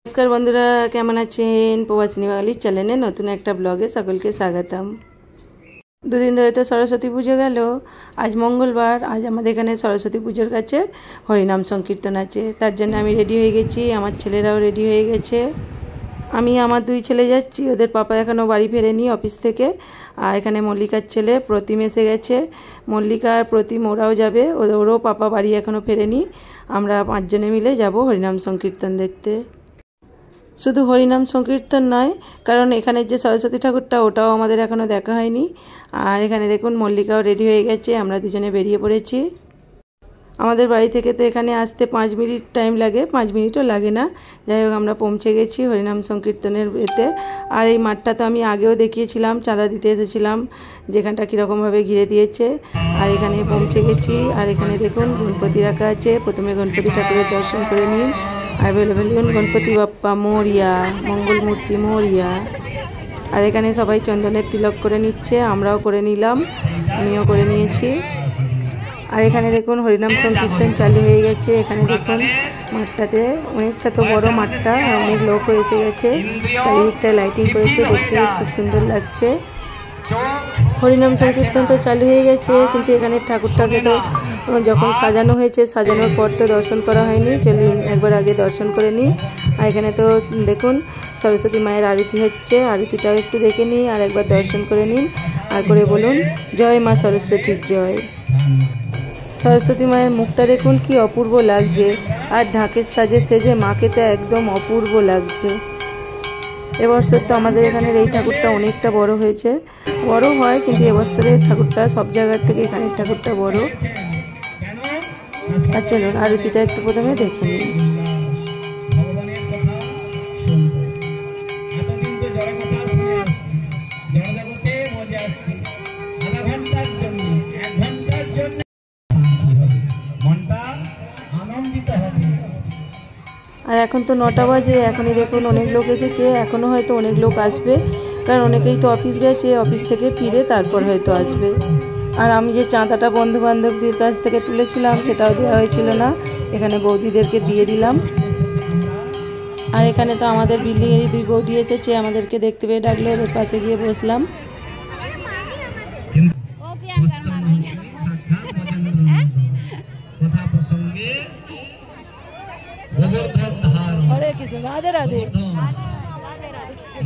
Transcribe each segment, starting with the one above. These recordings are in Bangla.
नमस्कार बंधुरा केमन आছেন প্রবাসী বাঙালির চ্যানেলে নতুন একটা ব্লগে সকলকে স্বাগতম। দুদিন ধরে তো সরস্বতী পুজো গেল, আজ মঙ্গলবার। আজ আমাদের এখানে সরস্বতী পুজোর কাছে হরিনাম সংকীর্তন আছে, তার জন্য আমি রেডি হয়ে গেছি, আমার ছেলেরাও রেডি হয়ে গেছে। আমি আমার দুই ছেলে যাচ্ছি, ওদের পাপা এখনও বাড়ি ফেরেনি অফিস থেকে। আর এখানে মল্লিকার ছেলে প্রতিম এসে গেছে, মল্লিকা আর প্রতিম ওরাও যাবে, ওরও পাপা বাড়ি এখনও ফেরেনি। আমরা পাঁচজনে মিলে যাব হরিনাম সংকীর্তন দেখতে। শুধু হরিনাম সংকীর্তন নয়, কারণ এখানে যে সরস্বতী ঠাকুরটা ওটাও আমাদের এখনও দেখা হয়নি। আর এখানে দেখুন মল্লিকাও রেডি হয়ে গেছে, আমরা দুজনে বেরিয়ে পড়েছি। আমাদের বাড়ি থেকে তো এখানে আসতে 5 মিনিট টাইম লাগে, 5 মিনিটও লাগে না। যাই হোক আমরা পৌঁছে গেছি হরিনাম সংকীর্তনের এতে। আর এই মাঠটা তো আমি আগেও দেখিয়েছিলাম, চাঁদা দিতে এসেছিলাম, যেখানটা কীরকমভাবে ঘিরে দিয়েছে। আর এখানে পৌঁছে গেছি। আর এখানে দেখুন গণপতি রাখা আছে, প্রথমে গণপতি ঠাকুরের দর্শন করে নিন। আর বলুন গণপতি বাপ্পা মোরিয়া, মঙ্গল মূর্তি মোরিয়া। আর এখানে সবাই চন্দনের তিলক করে নিচ্ছে, আমরাও করে নিলাম, আমিও করে নিয়েছি। আর এখানে দেখুন হরিনাম সংকীর্তন চালু হয়ে গেছে। এখানে দেখুন মাঠটাতে অনেকটা তো বড় মাঠটা, অনেক লোক এসে গেছে, চারিদিকটা লাইটিং করেছে, দেখতে বেশ খুব সুন্দর লাগছে। হরিনাম সংকীর্তন তো চালু হয়ে গেছে, কিন্তু এখানে ঠাকুরটাকে তো যখন সাজানো হয়েছে, সাজানোর পর তো দর্শন করা হয়নি। চলুন একবার আগে দর্শন করে নিই। আর এখানে তো দেখুন সরস্বতী মায়ের আরতি হচ্ছে, আরতিটাও একটু দেখে নিই আর একবার দর্শন করে নিন। আর করে বলুন জয় মা সরস্বতীর জয়। সরস্বতী মায়ের মুখটা দেখুন কি অপূর্ব লাগছে, আর ঢাকের সাজে সেজে মাকে তো একদম অপূর্ব লাগছে। এবছর তো আমাদের এখানের এই ঠাকুরটা অনেকটা বড় হয়েছে, বড় হয় কিন্তু এবছরের ঠাকুরটা সব জায়গার থেকে এখানের ঠাকুরটা বড়। আর চলুন আরতিটা একটু প্রথমে দেখে নিই। আর এখন তো 9টা বাজে, এখনই দেখুন অনেক লোক এসেছে, এখনও হয়তো অনেক লোক আসবে, কারণ অনেকেই তো অফিস গেছে, অফিস থেকে ফিরে তারপর হয়তো আসবে। আর আমি যে চাঁদাটা বন্ধু বান্ধবদের কাছ থেকে তুলেছিলাম সেটাও দেওয়া হয়েছিল না, এখানে বৌদিদেরকে দিয়ে দিলাম। আর এখানে তো আমাদের বিল্ডিংয়েরই 2 বৌদি এসেছে, আমাদেরকে দেখতে পেয়ে ডাকলো, ওদের পাশে গিয়ে বসলাম। হরে কৃষ্ণ, রাধে রাধে,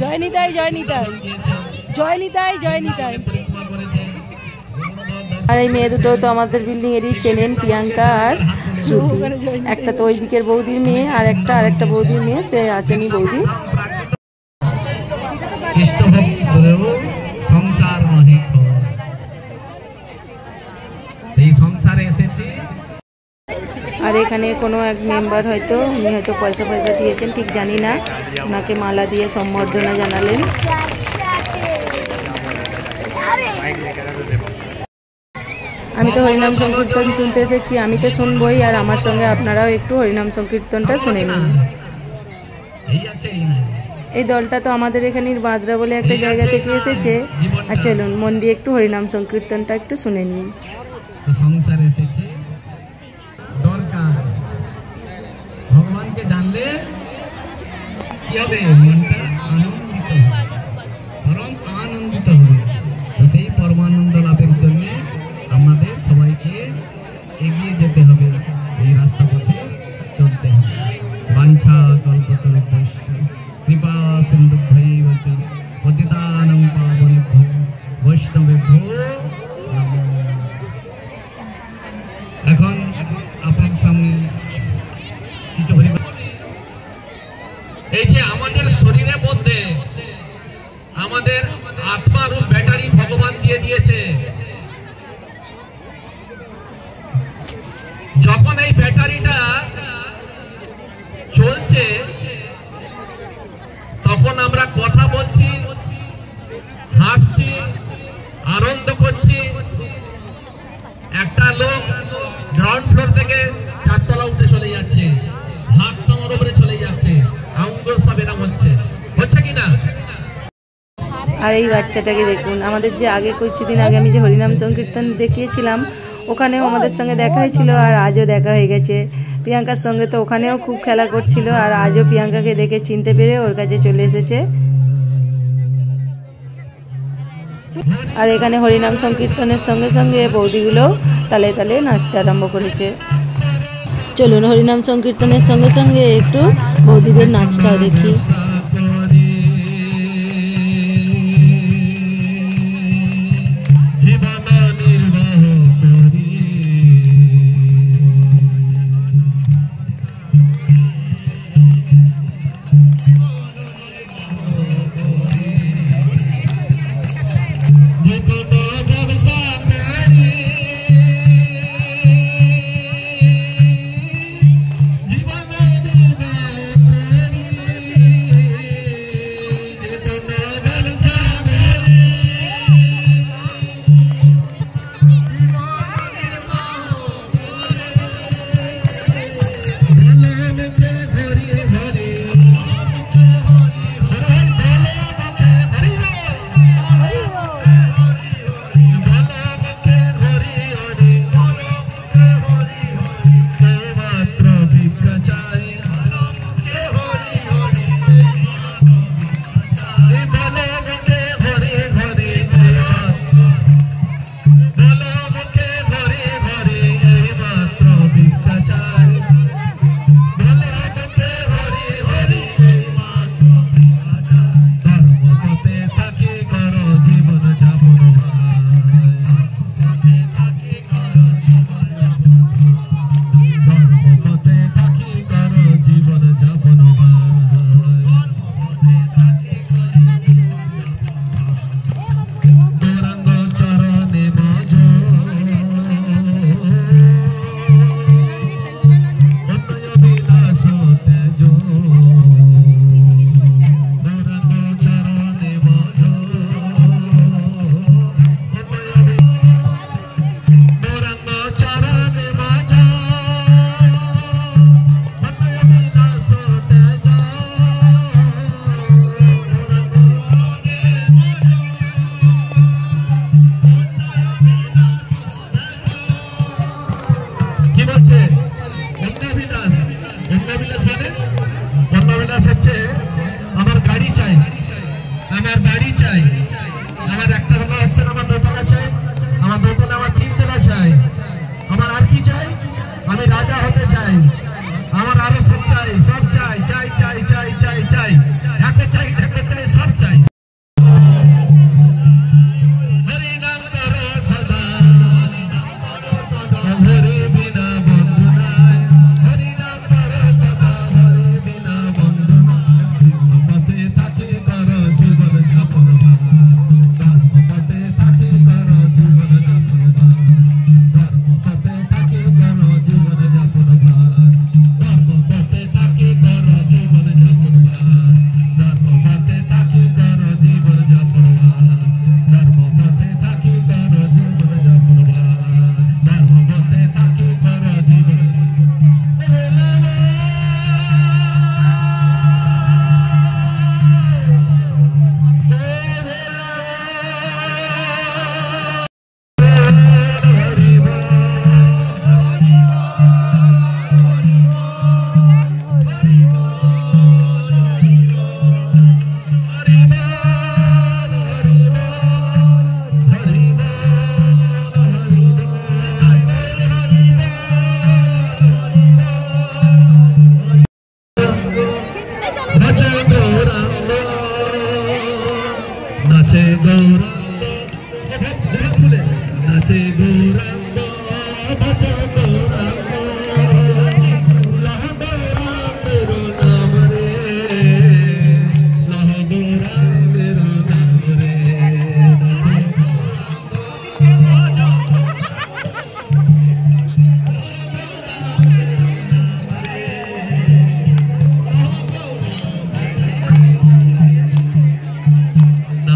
জয় নিতাই, জয় নিতাই, জয় নিতাই, জয় নিতাই। আর এই মেয়ে দুটো তো আমাদের বিল্ডিং এরই, চেনেন, প্রিয়াঙ্কা আর শ্রুতি। একটা তো ওই দিকের বৌদির মেয়ে, আর আরেকটা বৌদির মেয়ে, সে আসেনি বৌদি। আর এখানে কোনো এক মেম্বার হয়তো, উনি হয়তো পয়সা দিয়েছেন, ঠিক জানি না, ওনাকে মালা দিয়ে সম্বর্ধনা জানালেন। আমি তো হরিনাম সংকীর্তন শুনতে এসেছি, আমি তো শুনবই, আর আমার সঙ্গে আপনারাও একটু হরিনাম সংকীর্তনটা শুনে নিন। এই দলটা তো আমাদের এখানের বাদরা বলে একটা জায়গা থেকে এসেছে। আর চলুন মন দিয়ে একটু হরিনাম সংকীর্তনটা একটু শুনে নিন। সংসার এসেছে দরকার, ভগবানকে জানলে কি হবে, মনটা আনন্দিত হবে, পরম আনন্দিত হবে। তো সেই পরমানন্দ লাভের জন্য আমাদের সবাইকে এগিয়ে যেতে হবে, এই রাস্তা পথে চলতে হবে। বাঞ্ছা কল্পতরুভ্যশ্চ কৃপা সিন্ধুভ্যৈব চ পতিতানাং পাবনেভ্যো বৈষ্ণবেভ্যো নমো। এখন আপনার সামনে কিছু এই যে আমাদের শরীরের মধ্যে আমাদের আত্মার ব্যাটারি ভগবান দিয়ে দিয়েছে। যখন এই ব্যাটারিটা চলছে তখন আমরা কথা বলছি, হাসছি, আনন্দ করছি। একটা লোক গ্রাউন্ড ফ্লোর থেকে 4 তলা উঠে চলে যাচ্ছে, হাত তোমার উপরে চলে যাচ্ছে, আঙ্গুল সব এরকম হচ্ছে কিনা। আর এই বাচ্চাটাকে দেখুন, আমাদের যে আগে কিছুদিন আগে আমি যে হরিনাম সংকীর্তন দেখিয়েছিলাম, ওখানেও আমাদের সঙ্গে দেখা হয়েছিল আর আজও দেখা হয়ে গেছে। প্রিয়াঙ্কার সঙ্গে তো ওখানেও খুব খেলা করছিল আর আজও প্রিয়াঙ্কাকে দেখে চিনতে পেরে ওর কাছে চলে এসেছে। আর এখানে হরিনাম সংকীর্তনের সঙ্গে সঙ্গে বৌদিগুলো তালে তালে নাচতে আরম্ভ করেছে। চলুন হরিনাম সংকীর্তনের সঙ্গে সঙ্গে একটু বৌদিদের নাচটাও দেখি।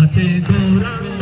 नाचे गौरांग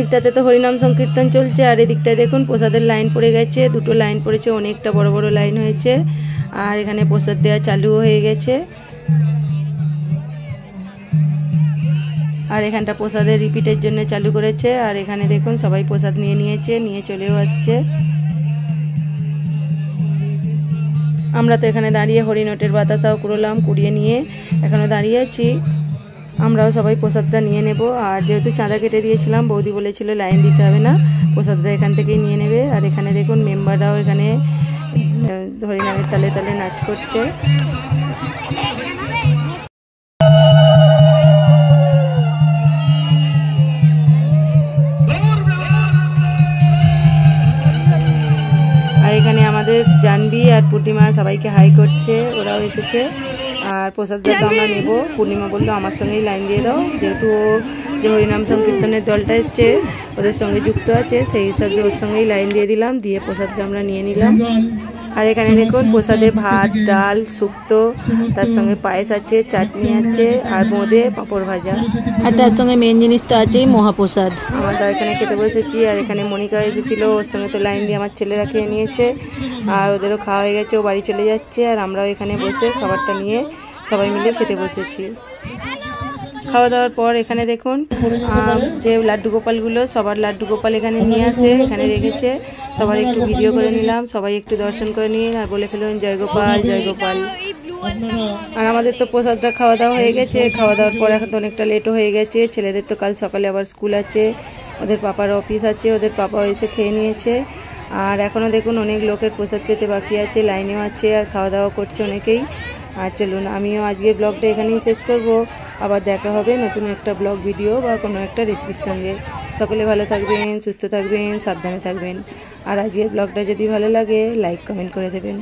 দিকটাতে তো হরিনাম সংকীর্তন চলছে, আর এদিকটায় দেখুন প্রসাদের লাইন পড়ে গেছে, দুটো লাইন পড়েছে, অনেকটা বড় বড় লাইন হয়েছে। আর এখানে প্রসাদ দেওয়া চালুও হয়ে গেছে। আর এখানটা প্রসাদের রিপিটের জন্য চালু করেছে। আর এখানে দেখুন সবাই প্রসাদ নিয়েছে, নিয়ে চলেও আসছে। আমরা তো এখানে দাঁড়িয়ে হরিণটের বাতাসাও কুড়োলাম, কুড়িয়ে নিয়ে এখনও দাঁড়িয়ে আছি। আমরাও সবাই প্রসাদটা নিয়ে নেব। আর যেহেতু চাঁদা কেটে দিয়েছিলাম, বৌদি বলেছিল লাইন দিতে হবে না, প্রসাদটা এখান থেকেই নিয়ে নেবে। আর এখানে দেখুন মেম্বাররাও এখানে হরিনামের তালে তালে নাচ করছে। আর এখানে আমাদের জাহ্নবী আর পূর্ণিমা সবাইকে হাই করছে, ওরাও এসেছে। আর প্রসাদটা তো আমরা নেব। পূর্ণিমা বললো আমার সঙ্গেই লাইন দিয়ে দাও, যেহেতু ও যে হরিনাম সংকীর্তনের দলটা এসছে ওদের সঙ্গে যুক্ত আছে, সেই হিসাবে ওর সঙ্গেই লাইন দিয়ে দিলাম, দিয়ে প্রসাদটা আমরা নিয়ে নিলাম। আর এখানে দেখুন প্রসাদে ভাত, ডাল, শুক্তো, তার সঙ্গে পায়েস আছে, চাটনি আছে, আর বোঁদে, পাঁপড় ভাজা, আর তার সঙ্গে মেন জিনিস তো আছেই মহাপ্রসাদ। আমরা এখানে খেতে বসেছি। আর এখানে মনিকা এসেছিল, ওর সঙ্গে তো লাইন দিয়ে আমার ছেলেরা খেয়ে নিয়েছে। আর ওদেরও খাওয়া হয়ে গেছে, ও বাড়ি চলে যাচ্ছে। আর আমরাও এখানে বসে খাবারটা নিয়ে সবাই মিলে খেতে বসেছি। খাওয়া দাওয়ার পর এখানে দেখুন যে লাড্ডু গোপালগুলো, সবার লাড্ডু গোপাল এখানে নিয়ে আসে, এখানে রেখেছে। সবার একটু ভিডিও করে নিলাম, সবাই একটু দর্শন করে নিন আর বলে ফেলুন জয় গোপাল, জয় গোপাল। আর আমাদের তো প্রসাদটা খাওয়া দাওয়া হয়ে গেছে। খাওয়া দাওয়ার পর এখন তো অনেকটা লেটও হয়ে গেছে। ছেলেদের তো কাল সকালে আবার স্কুল আছে, ওদের পাপার অফিস আছে, ওদের পাপাও এসে খেয়ে নিয়েছে। আর এখনও দেখুন অনেক লোকের প্রসাদ পেতে বাকি আছে, লাইনেও আছে, আর খাওয়া দাওয়া করছে অনেকেই। আর চলুন আমিও আজকের ব্লগটা এখানেই শেষ করব। আবার দেখা হবে নতুন একটা ব্লগ ভিডিও বা কোনো একটা রেসিপির সঙ্গে। সকলে ভালো থাকবেন, সুস্থ থাকবেন, সাবধানে থাকবেন। আর আজকের ব্লগটা যদি ভালো লাগে লাইক কমেন্ট করে দেবেন।